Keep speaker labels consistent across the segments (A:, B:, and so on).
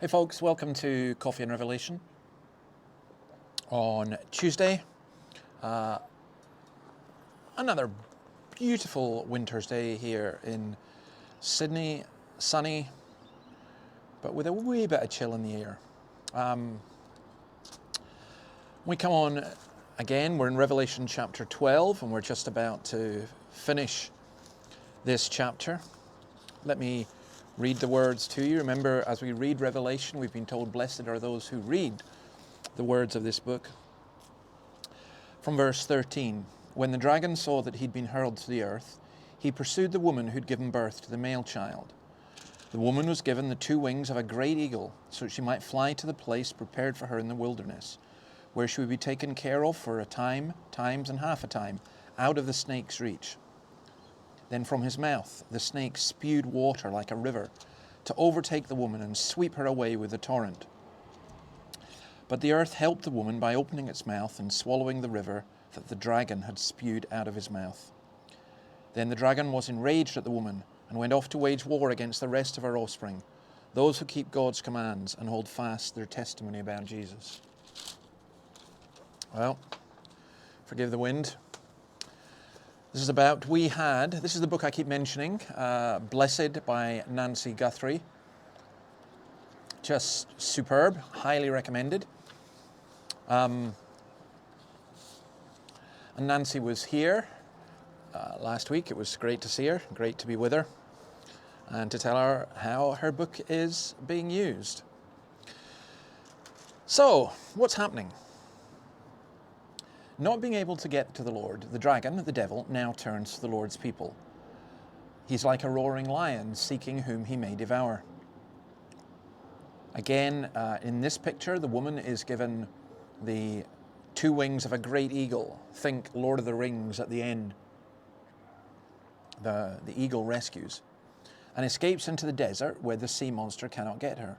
A: Hey folks, welcome to Coffee and Revelation on Tuesday. Another beautiful winter's day here in Sydney, sunny, but with a wee bit of chill in the air. We come on again, we're in Revelation chapter 12 and we're just about to finish this chapter. Let me read the words to you. Remember, as we read Revelation, we've been told, blessed are those who read the words of this book. From verse 13, when the dragon saw that he'd been hurled to the earth, he pursued the woman who'd given birth to the male child. The woman was given the 2 wings of a great eagle, so that she might fly to the place prepared for her in the wilderness, where she would be taken care of for a time, times, and half a time, out of the snake's reach. Then from his mouth the snake spewed water like a river to overtake the woman and sweep her away with the torrent. But the earth helped the woman by opening its mouth and swallowing the river that the dragon had spewed out of his mouth. Then the dragon was enraged at the woman and went off to wage war against the rest of her offspring, those who keep God's commands and hold fast their testimony about Jesus. Well, forgive the wind. This is the book I keep mentioning, Blessed by Nancy Guthrie. Just superb, highly recommended. And Nancy was here last week. It was great to see her, great to be with her, and to tell her how her book is being used. So, what's happening? Not being able to get to the Lord, the dragon, the devil, now turns to the Lord's people. He's like a roaring lion seeking whom he may devour. Again, in this picture, the woman is given the 2 wings of a great eagle. Think Lord of the Rings at the end. The eagle rescues and escapes into the desert where the sea monster cannot get her.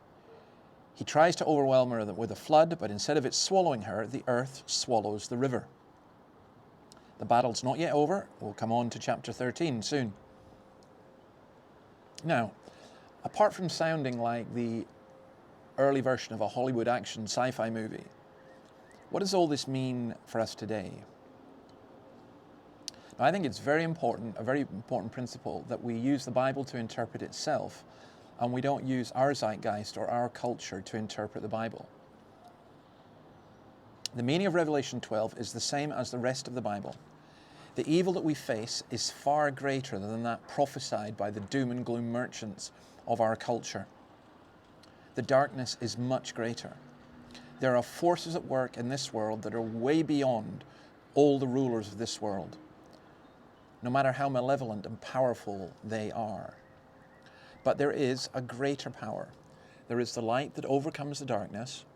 A: He tries to overwhelm her with a flood, but instead of it swallowing her, the earth swallows the river. The battle's not yet over. We'll come on to chapter 13 soon. Now, apart from sounding like the early version of a Hollywood action sci-fi movie, what does all this mean for us today? Now, I think it's a very important principle that we use the Bible to interpret itself, and we don't use our zeitgeist or our culture to interpret the Bible. The meaning of Revelation 12 is the same as the rest of the Bible. The evil that we face is far greater than that prophesied by the doom and gloom merchants of our culture. The darkness is much greater. There are forces at work in this world that are way beyond all the rulers of this world, no matter how malevolent and powerful they are. But there is a greater power. There is the light that overcomes the darkness.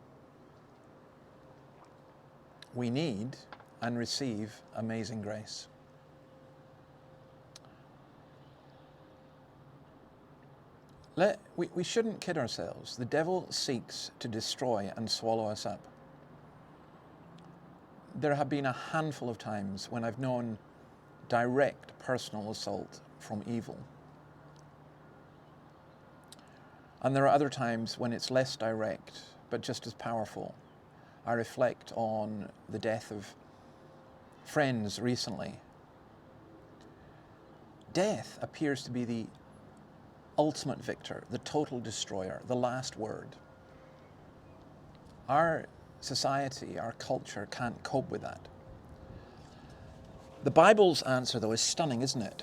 A: We need and receive amazing grace. We shouldn't kid ourselves. The devil seeks to destroy and swallow us up. There have been a handful of times when I've known direct personal assault from evil. And there are other times when it's less direct, but just as powerful. I reflect on the death of friends recently. Death appears to be the ultimate victor, the total destroyer, the last word. Our society, our culture can't cope with that. The Bible's answer, though, is stunning, isn't it?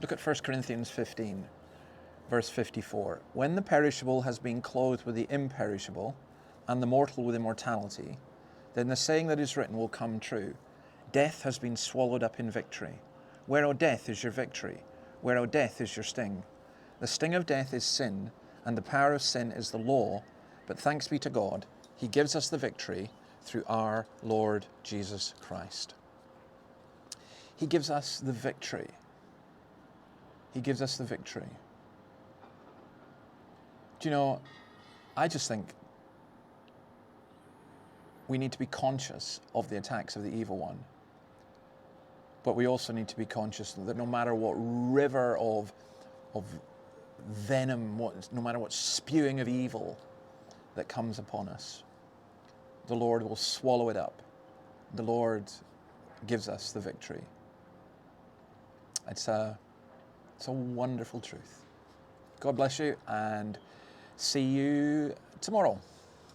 A: Look at 1 Corinthians 15. Verse 54, when the perishable has been clothed with the imperishable, and the mortal with immortality, then the saying that is written will come true. Death has been swallowed up in victory. Where, O death, is your victory? Where, O death, is your sting? The sting of death is sin, and the power of sin is the law, but thanks be to God, He gives us the victory through our Lord Jesus Christ. He gives us the victory. He gives us the victory. Do you know, I just think we need to be conscious of the attacks of the evil one. But we also need to be conscious that no matter what river of venom, no matter what spewing of evil that comes upon us, the Lord will swallow it up. The Lord gives us the victory. It's a wonderful truth. God bless you, and see you tomorrow.